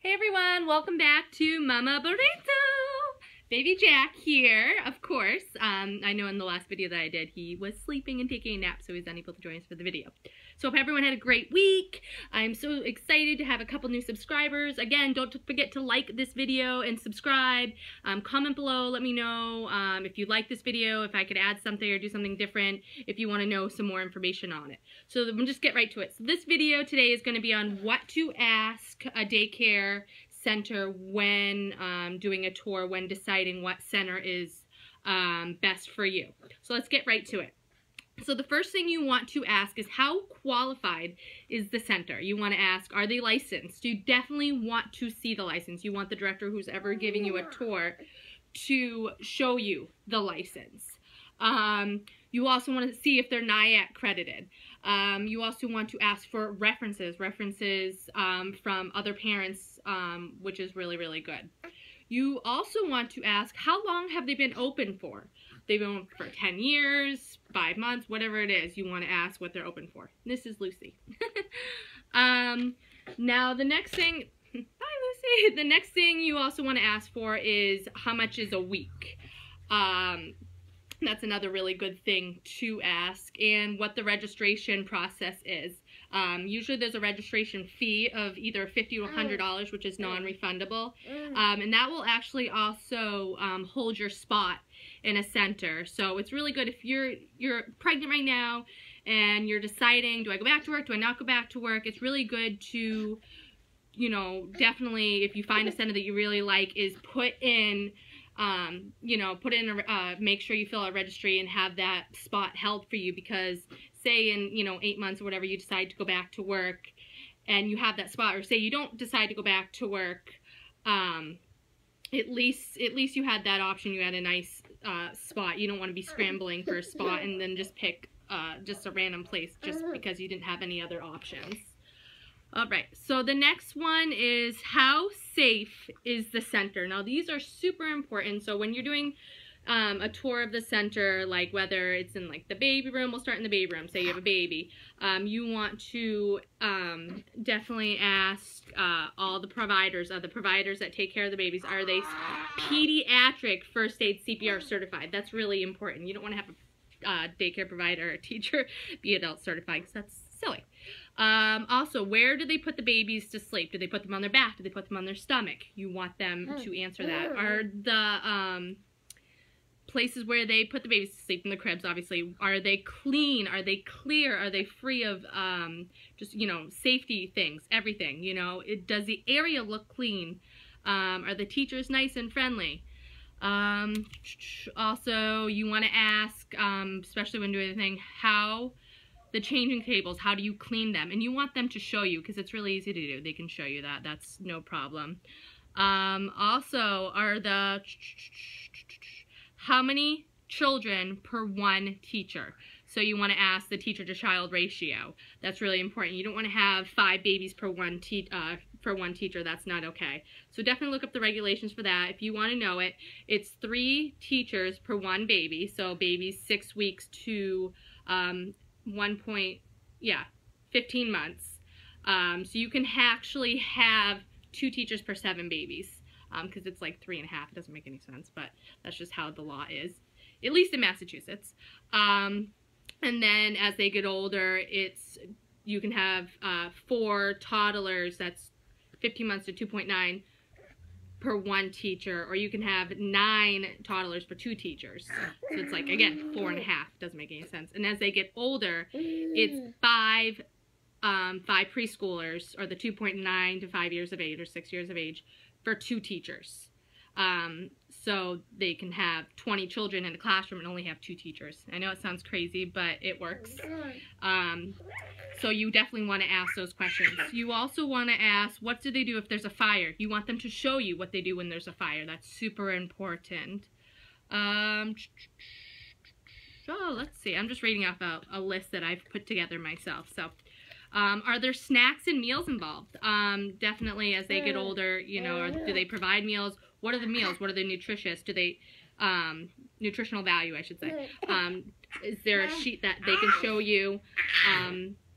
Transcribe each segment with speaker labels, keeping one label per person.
Speaker 1: Hey everyone, welcome back to Mama Burrito! Baby Jack here, of course. I know in the last video that I did, he was sleeping and taking a nap, so he's unable to join us for the video. So hope everyone had a great week. I'm so excited to have a couple new subscribers. Again, don't forget to like this video and subscribe. Comment below, let me know if you like this video, if I could add something or do something different, if you want to know some more information on it. So we'll just get right to it. So this video today is going to be on what to ask a daycare center when doing a tour, when deciding what center is best for you. So let's get right to it. So the first thing you want to ask is how qualified is the center? You want to ask, are they licensed? You definitely want to see the license. You want the director who's ever giving you a tour to show you the license. You also want to see if they're NIAC credited. You also want to ask for references from other parents, which is really, really good. You also want to ask, how long have they been open for? They've been open for 10 years, 5 months, whatever it is. You want to ask what they're open for. This is Lucy. Now the next thing, bye Lucy. The next thing you also want to ask for is how much is a week. That's another really good thing to ask, and what the registration process is. Usually there's a registration fee of either $50 to $100, which is non-refundable, and that will actually also hold your spot in a center. So it's really good if you're pregnant right now and you're deciding, do I go back to work, do I not go back to work? It's really good to, you know, definitely if you find a center that you really like, is put in make sure you fill out a registry and have that spot held for you, because say in, 8 months or whatever, you decide to go back to work and you have that spot, or say you don't decide to go back to work, at least you had that option. You had a nice spot. You don't want to be scrambling for a spot and then just pick just a random place just because you didn't have any other options. Alright, so the next one is, how safe is the center? Now these are super important. So when you're doing a tour of the center, like whether it's in like the baby room, we'll start in the baby room, say you have a baby, you want to definitely ask all the providers that take care of the babies, are they pediatric first aid CPR certified? That's really important. You don't want to have a daycare provider or a teacher be adult certified, because that's silly. Also, where do they put the babies to sleep? Do they put them on their back? Do they put them on their stomach? You want them to answer that. Are the places where they put the babies to sleep in the cribs, obviously, are they clean? Are they clear? Are they free of just, safety things, everything? Does the area look clean? Are the teachers nice and friendly? Also, you want to ask, especially when doing anything, how the changing tables, how do you clean them? And you want them to show you, because it's really easy to do. They can show you that. That's no problem. Also, how many children per one teacher? So you want to ask the teacher-to-child ratio. That's really important. You don't want to have 5 babies per one teacher. That's not okay. So definitely look up the regulations for that. If you want to know it, it's 3 teachers per 1 baby. So babies 6 weeks to 15 months. So you can actually have 2 teachers per 7 babies, because it's like 3.5. It doesn't make any sense, but that's just how the law is, at least in Massachusetts. And then as they get older, you can have 4 toddlers, that's 15 months to 2.9 per 1 teacher, or you can have 9 toddlers for 2 teachers. So it's like, again, 4.5. Doesn't make any sense. And as they get older, it's 5 preschoolers, or the 2.9 to 5 years of age or 6 years of age, for 2 teachers. So they can have 20 children in a classroom and only have 2 teachers. I know it sounds crazy, but it works. So you definitely want to ask those questions. You also want to ask, what do they do if there's a fire? You want them to show you what they do when there's a fire. That's super important. Oh, let's see. I'm just reading off a list that I've put together myself. So, are there snacks and meals involved? Definitely as they get older, do they provide meals? What are the meals? What are they nutritious? Do they, nutritional value, I should say. Is there a sheet that they can show you?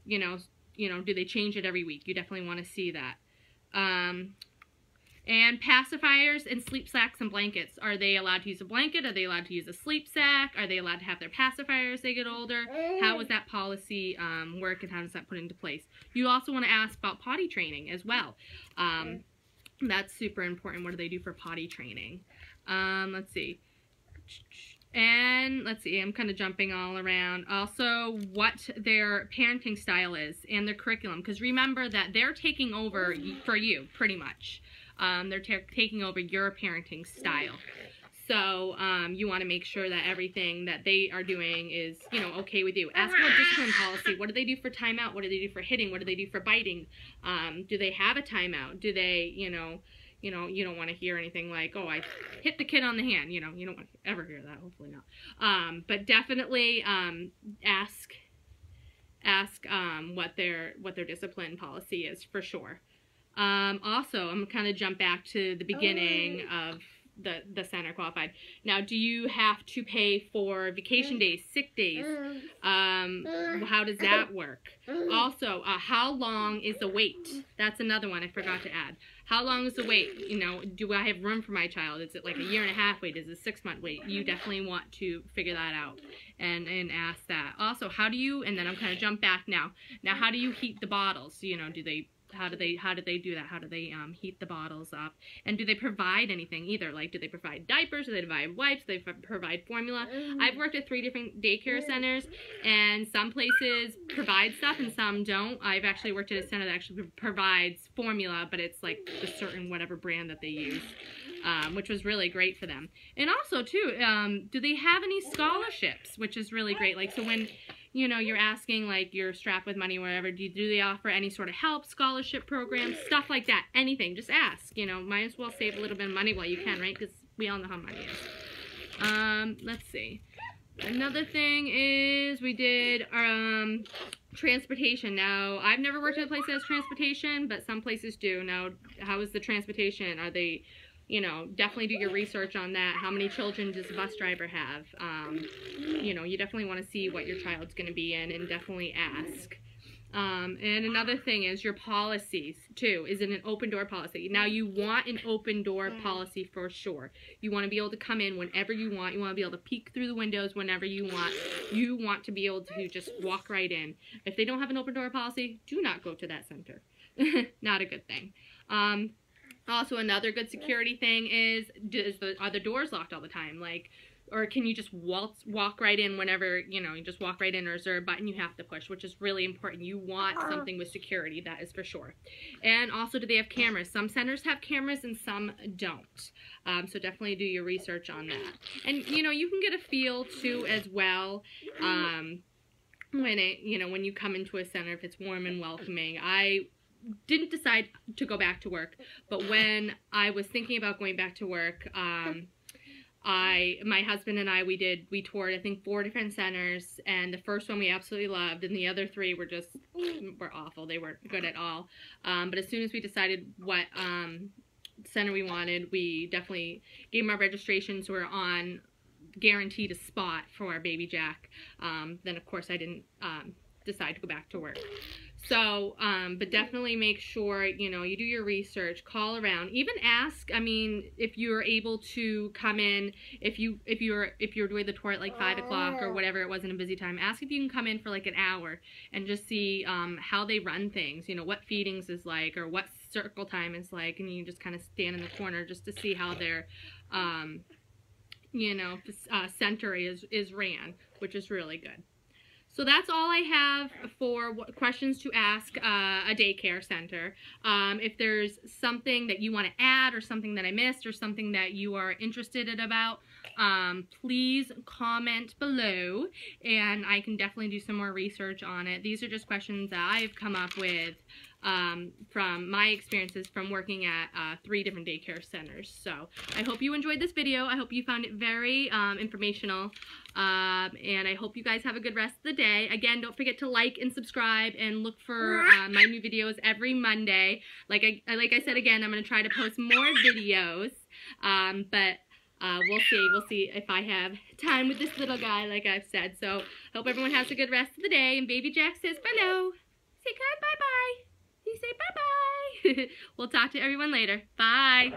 Speaker 1: Do they change it every week? You definitely want to see that. And pacifiers and sleep sacks and blankets. Are they allowed to use a blanket? Are they allowed to use a sleep sack? Are they allowed to have their pacifier as they get older? How does that policy work, and how does that put into place? You also want to ask about potty training as well. That's super important. What do they do for potty training? Let's see. And let's see, I'm kind of jumping all around. Also, what their parenting style is and their curriculum. Because remember that they're taking over for you, pretty much. They're taking over your parenting style. So you want to make sure that everything that they are doing is, you know, okay with you. Ask about discipline policy. What do they do for timeout? What do they do for hitting? What do they do for biting? Do they have a timeout? Do they, you don't want to hear anything like, oh, I hit the kid on the hand. You don't want to ever hear that. Hopefully not. But definitely ask what their discipline policy is, for sure. Also, I'm kind of jump back to the beginning of the center qualified. Now, do you have to pay for vacation days, sick days? How does that work? Also, how long is the wait? That's another one I forgot to add. How long is the wait? Do I have room for my child? Is it like a 1.5 wait? Is it a 6-month wait? You definitely want to figure that out and ask that. Also, how do you, and then I'm kind of jump back now. Now, how do you heat the bottles? How do they do that? How do they heat the bottles up? And do they provide anything either? Like, do they provide diapers? Do they provide wipes? Do they provide formula? I've worked at 3 different daycare centers, and some places provide stuff and some don't. I've actually worked at a center that actually provides formula, but it's like the certain whatever brand that they use, which was really great for them. And also, too, do they have any scholarships, which is really great. Like, so when you're asking, like, you're strapped with money or whatever, do they offer any sort of help, scholarship programs, stuff like that? Anything, just ask. Might as well save a little bit of money while you can, right? Because we all know how money is. Let's see. Another thing is we did transportation. Now, I've never worked at a place that has transportation, but some places do. Now, how is the transportation? Are they... definitely do your research on that. How many children does the bus driver have? You definitely want to see what your child's going to be in, and definitely ask. And another thing is your policies, too. Is it an open door policy? Now, you want an open door policy for sure. You want to be able to come in whenever you want. You want to be able to peek through the windows whenever you want. You want to be able to just walk right in. If they don't have an open door policy, do not go to that center. Not a good thing. Also, another good security thing is, are the doors locked all the time? Like, or can you just walk right in whenever, you just walk right in, or is there a button you have to push, which is really important. You want something with security, that is for sure. And also, do they have cameras? Some centers have cameras and some don't. So definitely do your research on that. And, you can get a feel, too, as well, when you come into a center, if it's warm and welcoming. I didn't decide to go back to work, but when I was thinking about going back to work, my husband and I, we toured, I think, 4 different centers, and the first one we absolutely loved, and the other 3 were awful. They weren't good at all. But as soon as we decided what center we wanted, we definitely gave them our registration, so we're on guaranteed a spot for our baby Jack. Then, of course, I didn't decide to go back to work. So, but definitely make sure, you do your research, call around, even ask, if you're able to come in, if you're doing the tour at like 5 o'clock or whatever it was in a busy time, ask if you can come in for like an hour and just see, how they run things, what feedings is like, or what circle time is like, and you just kind of stand in the corner just to see how their, center is ran, which is really good. So that's all I have for questions to ask a daycare center. If there's something that you want to add, or something that I missed, or something that you are interested in about, please comment below, and I can definitely do some more research on it. These are just questions that I've come up with from my experiences from working at 3 different daycare centers. So I hope you enjoyed this video. I hope you found it very informational, and I hope you guys have a good rest of the day. Again, don't forget to like and subscribe, and look for my new videos every Monday. Like I said again, I'm going to try to post more videos, but we'll see if I have time with this little guy, like I've said. So hope everyone has a good rest of the day, and Baby Jack says hello. Say good bye-bye. You say bye-bye. We'll talk to everyone later. Bye.